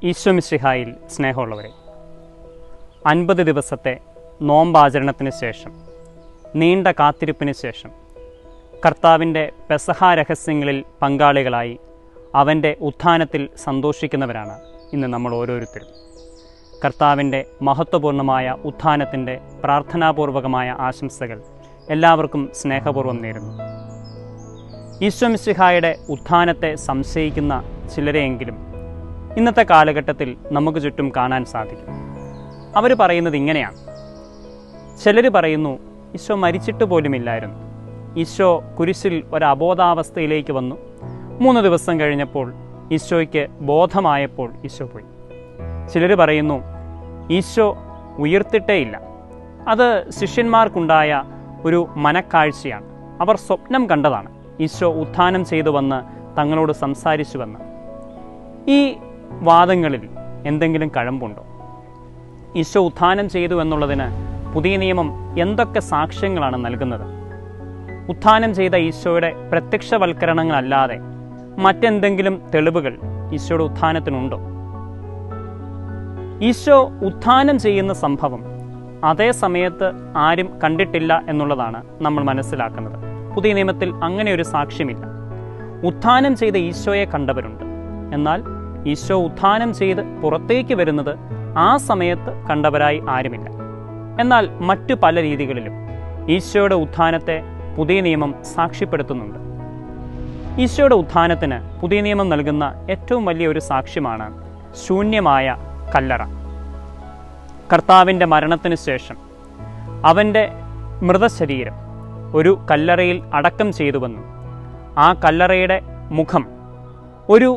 ഈശോ മിശിഹായിൽ സ്നേഹമുള്ളവരെ, 50 ദിവസത്തെ നോമ്പാചരണത്തിന് ശേഷം, നീണ്ട കാത്തിരിപ്പിന് ശേഷം കർത്താവിൻ്റെ പെസഹ രഹസ്യങ്ങളിൽ പങ്കാളികളായി അവൻ്റെ ഉത്ഥാനത്തിൽ സന്തോഷിക്കുന്നവരാണ് ഇന്ന് നമ്മൾ ഓരോരുത്തരും. കർത്താവിൻ്റെ മഹത്വപൂർണ്ണമായ ഉത്ഥാനത്തിൻ്റെ പ്രാർത്ഥനാപൂർവകമായ ആശംസകൾ എല്ലാവർക്കും സ്നേഹപൂർവ്വം നേരുന്നു. ഈശോ മിശിഹായുടെ ഉത്ഥാനത്തെ സംശയിക്കുന്ന ചിലരെയെങ്കിലും ഇന്നത്തെ കാലഘട്ടത്തിൽ നമുക്ക് ചുറ്റും കാണാൻ സാധിക്കും. അവർ പറയുന്നത് ഇങ്ങനെയാണ്. ചിലർ പറയുന്നു, ഈശോ മരിച്ചിട്ട് പോലുമില്ലായിരുന്നു, ഈശോ കുരിശിൽ ഒരബോധാവസ്ഥയിലേക്ക് വന്നു, 3 ദിവസം കഴിഞ്ഞപ്പോൾ ഈശോയ്ക്ക് ബോധമായപ്പോൾ ഈശോ പോയി. ചിലർ പറയുന്നു, ഈശോ ഉയർത്തിട്ടേയില്ല, അത് ശിഷ്യന്മാർക്കുണ്ടായ ഒരു മനക്കാഴ്ചയാണ്, അവർ സ്വപ്നം കണ്ടതാണ്, ഈശോ ഉത്ഥാനം ചെയ്തു വന്ന് തങ്ങളോട് സംസാരിച്ചുവെന്ന്. ഈ വാദങ്ങളിൽ എന്തെങ്കിലും കഴമ്പുണ്ടോ? ഈശോ ഉത്ഥാനം ചെയ്തു എന്നുള്ളതിന് പുതിയ നിയമം എന്തൊക്കെ സാക്ഷ്യങ്ങളാണ് നൽകുന്നത്? ഉത്ഥാനം ചെയ്ത ഈശോയുടെ പ്രത്യക്ഷവൽക്കരണങ്ങളല്ലാതെ മറ്റെന്തെങ്കിലും തെളിവുകൾ ഈശോയുടെ ഉത്ഥാനത്തിനുണ്ടോ? ഈശോ ഉത്ഥാനം ചെയ്യുന്ന സംഭവം അതേ സമയത്ത് ആരും കണ്ടിട്ടില്ല എന്നുള്ളതാണ് നമ്മൾ മനസ്സിലാക്കുന്നത്. പുതിയ നിയമത്തിൽ അങ്ങനെ ഒരു സാക്ഷ്യമില്ല. ഉത്ഥാനം ചെയ്ത ഈശോയെ കണ്ടവരുണ്ട്, എന്നാൽ ഈശോ ഉത്ഥാനം ചെയ്ത് പുറത്തേക്ക് വരുന്നത് ആ സമയത്ത് കണ്ടവരായി ആരുമില്ല. എന്നാൽ മറ്റു പല രീതികളിലും ഈശോയുടെ ഉത്ഥാനത്തെ പുതിയ നിയമം സാക്ഷ്യപ്പെടുത്തുന്നുണ്ട്. ഈശോയുടെ ഉത്ഥാനത്തിന് പുതിയ നിയമം നൽകുന്ന ഏറ്റവും വലിയ ഒരു സാക്ഷ്യമാണ് ശൂന്യമായ കല്ലറ. കർത്താവിൻ്റെ മരണത്തിന് ശേഷം അവൻ്റെ മൃതശരീരം ഒരു കല്ലറയിൽ അടക്കം ചെയ്തുവെന്നും ആ കല്ലറയുടെ മുഖം ഒരു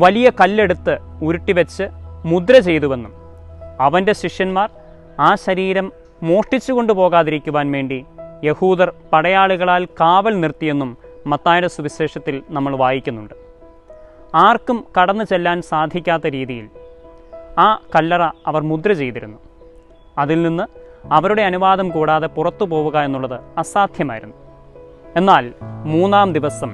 വലിയ കല്ലെടുത്ത് ഉരുട്ടിവെച്ച് മുദ്ര ചെയ്തുവെന്നും അവൻ്റെ ശിഷ്യന്മാർ ആ ശരീരം മോഷ്ടിച്ചു കൊണ്ടുപോകാതിരിക്കുവാൻ വേണ്ടി യഹൂദർ പടയാളികളാൽ കാവൽ നിർത്തിയെന്നും മത്തായിയുടെ സുവിശേഷത്തിൽ നമ്മൾ വായിക്കുന്നുണ്ട്. ആർക്കും കടന്നു ചെല്ലാൻ സാധിക്കാത്ത രീതിയിൽ ആ കല്ലറ അവർ മുദ്ര ചെയ്തിരുന്നു. അതിൽ നിന്ന് അവരുടെ അനുവാദം കൂടാതെ പുറത്തു പോവുക എന്നുള്ളത് അസാധ്യമായിരുന്നു. എന്നാൽ 3-ാം ദിവസം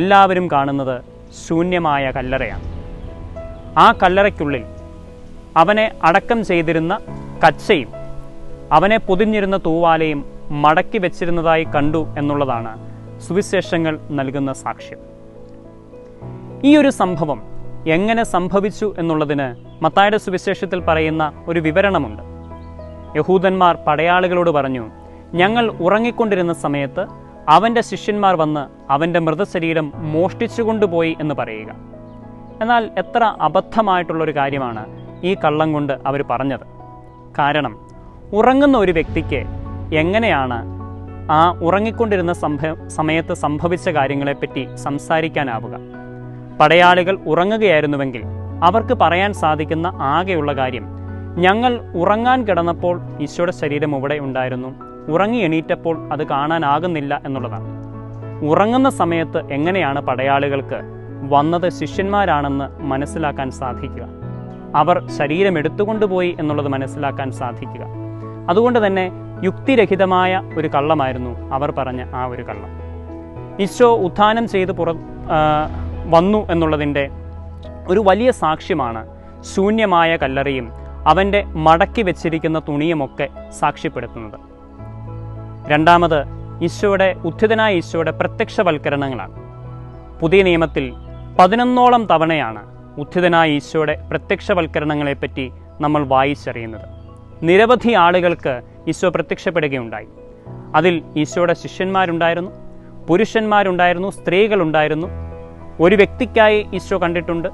എല്ലാവരും കാണുന്നത് ശൂന്യമായ കല്ലറയാണ്. ആ കല്ലറയ്ക്കുള്ളിൽ അവനെ അടക്കം ചെയ്തിരുന്ന കച്ചയും അവനെ പൊതിഞ്ഞിരുന്ന തൂവാലയും മടക്കി വെച്ചിരുന്നതായി കണ്ടു എന്നുള്ളതാണ് സുവിശേഷങ്ങൾ നൽകുന്ന സാക്ഷ്യം. ഈ ഒരു സംഭവം എങ്ങനെ സംഭവിച്ചു എന്നുള്ളതിന് മത്തായിയുടെ സുവിശേഷത്തിൽ പറയുന്ന ഒരു വിവരണമുണ്ട്. യഹൂദന്മാർ പടയാളികളോട് പറഞ്ഞു, ഞങ്ങൾ ഉറങ്ങിക്കൊണ്ടിരുന്ന സമയത്ത് അവൻ്റെ ശിഷ്യന്മാർ വന്ന് അവൻ്റെ മൃതശരീരം മോഷ്ടിച്ചു കൊണ്ടുപോയി എന്ന് പറയുക. എന്നാൽ എത്ര അബദ്ധമായിട്ടുള്ളൊരു കാര്യമാണ് ഈ കള്ളം കൊണ്ട് അവർ പറഞ്ഞത്. കാരണം ഉറങ്ങുന്ന ഒരു വ്യക്തിക്ക് എങ്ങനെയാണ് ആ ഉറങ്ങിക്കൊണ്ടിരുന്ന സമയത്ത് സംഭവിച്ച കാര്യങ്ങളെപ്പറ്റി സംസാരിക്കാനാവുക? പടയാളികൾ ഉറങ്ങുകയായിരുന്നുവെങ്കിൽ അവർക്ക് പറയാൻ സാധിക്കുന്ന ആകെയുള്ള കാര്യം, ഞങ്ങൾ ഉറങ്ങാൻ കിടന്നപ്പോൾ ഈശോയുടെ ശരീരം ഇവിടെ ഉണ്ടായിരുന്നു, ഉറങ്ങി എണീറ്റപ്പോൾ അത് കാണാനാകുന്നില്ല എന്നുള്ളതാണ്. ഉറങ്ങുന്ന സമയത്ത് എങ്ങനെയാണ് പടയാളികൾക്ക് വന്നത് ശിഷ്യന്മാരാണെന്ന് മനസ്സിലാക്കാൻ സാധിക്കുക? അവർ ശരീരം എടുത്തുകൊണ്ടുപോയി എന്നുള്ളത് മനസ്സിലാക്കാൻ സാധിക്കുക? അതുകൊണ്ട് തന്നെ യുക്തിരഹിതമായ ഒരു കള്ളമായിരുന്നു അവർ പറഞ്ഞ ആ ഒരു കള്ളം. ഈശോ ഉത്ഥാനം ചെയ്ത് വന്നു എന്നുള്ളതിൻ്റെ ഒരു വലിയ സാക്ഷ്യമാണ് ശൂന്യമായ കല്ലറയും അവൻ്റെ മടക്കി വെച്ചിരിക്കുന്ന തുണിയുമൊക്കെ സാക്ഷ്യപ്പെടുത്തുന്നത്. രണ്ടാമത് ഉത്ഥിതനായ ഈശോയുടെ പ്രത്യക്ഷവൽക്കരണങ്ങളാണ്. പുതിയ നിയമത്തിൽ 11ഓളം തവണയാണ് ഉത്ഥിതനായ ഈശോയുടെ പ്രത്യക്ഷവൽക്കരണങ്ങളെപ്പറ്റി നമ്മൾ വായിച്ചറിയുന്നത്. നിരവധി ആളുകൾക്ക് ഈശോ പ്രത്യക്ഷപ്പെടുകയുണ്ടായി. അതിൽ ഈശോയുടെ ശിഷ്യന്മാരുണ്ടായിരുന്നു, പുരുഷന്മാരുണ്ടായിരുന്നു, സ്ത്രീകളുണ്ടായിരുന്നു. ഒരു വ്യക്തിക്കായി ഈശോ കണ്ടിട്ടുണ്ട്.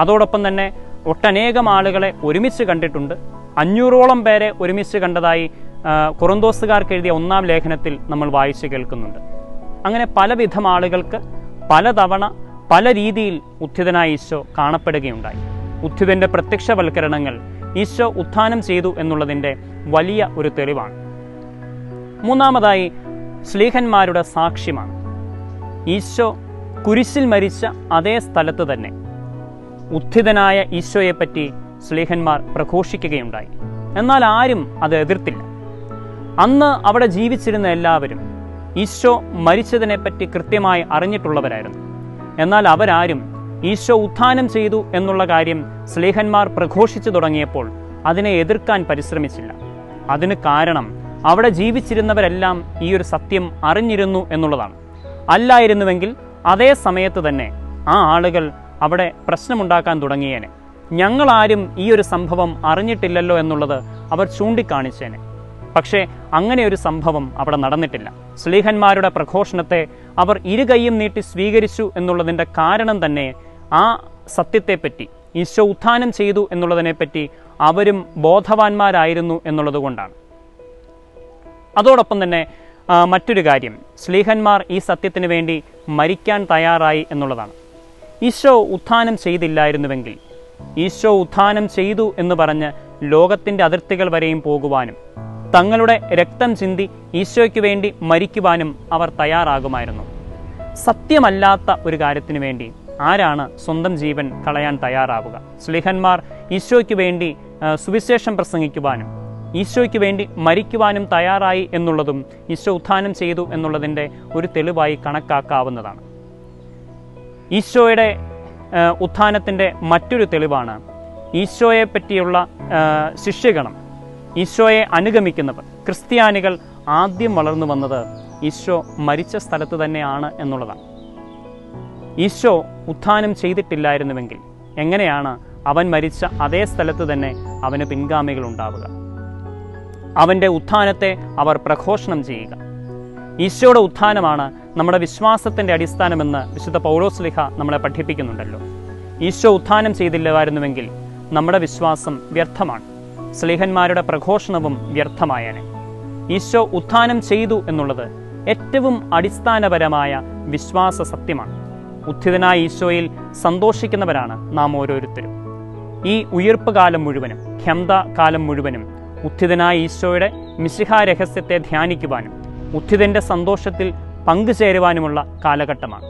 അതോടൊപ്പം തന്നെ ഒട്ടനേകം ആളുകളെ ഒരുമിച്ച് കണ്ടിട്ടുണ്ട്. 500ഓളം പേരെ ഒരുമിച്ച് കണ്ടതായി കൊറിന്തോസുകാർക്ക് എഴുതിയ 1-ാം ലേഖനത്തിൽ നമ്മൾ വായിച്ചു കേൾക്കുന്നുണ്ട്. അങ്ങനെ പലവിധം ആളുകൾക്ക് പലതവണ പല രീതിയിൽ ഉത്ഥിതനായ ഈശോ കാണപ്പെടുകയുണ്ടായി. ഉത്ഥിതൻ്റെ പ്രത്യക്ഷവൽക്കരണങ്ങൾ ഈശോ ഉത്ഥാനം ചെയ്തു എന്നുള്ളതിൻ്റെ വലിയ ഒരു തെളിവാണ്. 3-ാമതായി ശ്ലീഹന്മാരുടെ സാക്ഷ്യമാണ്. ഈശോ കുരിശിൽ മരിച്ച അതേ സ്ഥലത്ത് തന്നെ ഉത്ഥിതനായ ഈശോയെപ്പറ്റി ശ്ലീഹന്മാർ പ്രഘോഷിക്കുകയുണ്ടായി. എന്നാൽ ആരും അത് എതിർത്തില്ല. അന്ന് അവിടെ ജീവിച്ചിരുന്ന എല്ലാവരും ഈശോ മരിച്ചതിനെപ്പറ്റി കൃത്യമായി അറിഞ്ഞിട്ടുള്ളവരായിരുന്നു. എന്നാൽ അവരാരും ഈശോ ഉത്ഥാനം ചെയ്തു എന്നുള്ള കാര്യം ശ്ലീഹന്മാർ പ്രഘോഷിച്ചു തുടങ്ങിയപ്പോൾ അതിനെ എതിർക്കാൻ പരിശ്രമിച്ചില്ല. അതിന് കാരണം അവിടെ ജീവിച്ചിരുന്നവരെല്ലാം ഈ ഒരു സത്യം അറിഞ്ഞിരുന്നു എന്നുള്ളതാണ്. അല്ലായിരുന്നുവെങ്കിൽ അതേ സമയത്ത് തന്നെ ആ ആളുകൾ അവിടെ പ്രശ്നമുണ്ടാക്കാൻ തുടങ്ങിയേനെ. ഞങ്ങളാരും ഈ ഒരു സംഭവം അറിഞ്ഞിട്ടില്ലല്ലോ എന്നുള്ളത് അവർ ചൂണ്ടിക്കാണിച്ചേനെ. പക്ഷേ അങ്ങനെ ഒരു സംഭവം അവിടെ നടന്നിട്ടില്ല. ശ്ലീഹന്മാരുടെ പ്രഘോഷണത്തെ അവർ ഇരുകൈയും നീട്ടി സ്വീകരിച്ചു എന്നുള്ളതിൻ്റെ കാരണം തന്നെ ആ സത്യത്തെപ്പറ്റി, ഈശോ ഉത്ഥാനം ചെയ്തു എന്നുള്ളതിനെപ്പറ്റി അവരും ബോധവാന്മാരായിരുന്നു എന്നുള്ളത് കൊണ്ടാണ്. അതോടൊപ്പം തന്നെ മറ്റൊരു കാര്യം, ശ്ലീഹന്മാർ ഈ സത്യത്തിന് വേണ്ടി മരിക്കാൻ തയ്യാറായി എന്നുള്ളതാണ്. ഈശോ ഉത്ഥാനം ചെയ്തില്ലായിരുന്നുവെങ്കിൽ, ഈശോ ഉത്ഥാനം ചെയ്തു എന്ന് പറഞ്ഞ് ലോകത്തിൻ്റെ അതിർത്തികൾ വരെയും പോകുവാനും തങ്ങളുടെ രക്തം ചിന്തി ഈശോയ്ക്ക് വേണ്ടി മരിക്കുവാനും അവർ തയ്യാറാകുമായിരുന്നു. സത്യമല്ലാത്ത ഒരു കാര്യത്തിന് വേണ്ടി ആരാണ് സ്വന്തം ജീവൻ കളയാൻ തയ്യാറാവുക? ശ്ലീഹന്മാർ ഈശോയ്ക്ക് വേണ്ടി സുവിശേഷം പ്രസംഗിക്കുവാനും ഈശോയ്ക്ക് വേണ്ടി മരിക്കുവാനും തയ്യാറായി എന്നുള്ളതും ഈശോ ഉത്ഥാനം ചെയ്തു എന്നുള്ളതിൻ്റെ ഒരു തെളിവായി കണക്കാക്കാവുന്നതാണ്. ഈശോയുടെ ഉത്ഥാനത്തിൻ്റെ മറ്റൊരു തെളിവാണ് ഈശോയെ പറ്റിയുള്ള ശിഷ്യഗണം, ഈശോയെ അനുഗമിക്കുന്നവർ, ക്രിസ്ത്യാനികൾ ആദ്യം വളർന്നു വന്നത് ഈശോ മരിച്ച സ്ഥലത്ത് തന്നെയാണ് എന്നുള്ളതാണ്. ഈശോ ഉത്ഥാനം ചെയ്തിട്ടില്ലായിരുന്നുവെങ്കിൽ എങ്ങനെയാണ് അവൻ മരിച്ച അതേ സ്ഥലത്ത് തന്നെ അവന് പിൻഗാമികൾ ഉണ്ടാവുക? അവൻ്റെ ഉത്ഥാനത്തെ അവർ പ്രഘോഷണം ചെയ്യുക. ഈശോയുടെ ഉത്ഥാനമാണ് നമ്മുടെ വിശ്വാസത്തിൻ്റെ അടിസ്ഥാനമെന്ന് വിശുദ്ധ പൗലോസ്ലീഹ നമ്മളെ പഠിപ്പിക്കുന്നുണ്ടല്ലോ. ഈശോ ഉത്ഥാനം ചെയ്തില്ലായിരുന്നുവെങ്കിൽ നമ്മുടെ വിശ്വാസം വ്യർത്ഥമാണ്, ശ്ലീഹന്മാരുടെ പ്രഘോഷണവും വ്യർത്ഥമായേനെ. ഈശോ ഉത്ഥാനം ചെയ്തു എന്നുള്ളത് ഏറ്റവും അടിസ്ഥാനപരമായ വിശ്വാസ സത്യമാണ്. ഉത്ഥിതനായ ഈശോയിൽ സന്തോഷിക്കുന്നവരാണ് നാം ഓരോരുത്തരും. ഈ ഉയിർപ്പ് കാലം മുഴുവനും, ഖ്യന്ത കാലം മുഴുവനും ഉത്ഥിതനായ ഈശോയുടെ മിശിഹാ രഹസ്യത്തെ ധ്യാനിക്കുവാനും ഉത്ഥിതൻ്റെ സന്തോഷത്തിൽ പങ്കുചേരുവാനുമുള്ള കാലഘട്ടമാണ്.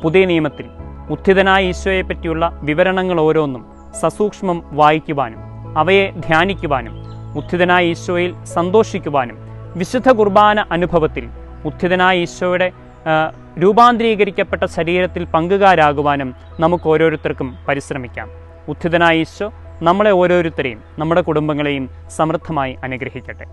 പുതിയ നിയമത്തിൽ ഉത്ഥിതനായ ഈശോയെ പറ്റിയുള്ള വിവരണങ്ങൾ ഓരോന്നും സസൂക്ഷ്മം വായിക്കുവാനും അവയെ ധ്യാനിക്കുവാനും ഉത്ഥിതനായ ഈശോയിൽ സന്തോഷിക്കുവാനും വിശുദ്ധ കുർബാന അനുഭവത്തിൽ ഉത്ഥിതനായ ഈശോയുടെ രൂപാന്തരീകരിക്കപ്പെട്ട ശരീരത്തിൽ പങ്കുകാരാകുവാനും നമുക്ക് ഓരോരുത്തർക്കും പരിശ്രമിക്കാം. ഉത്ഥിതനായ ഈശോ നമ്മളെ ഓരോരുത്തരെയും നമ്മുടെ കുടുംബങ്ങളെയും സമൃദ്ധമായി അനുഗ്രഹിക്കട്ടെ.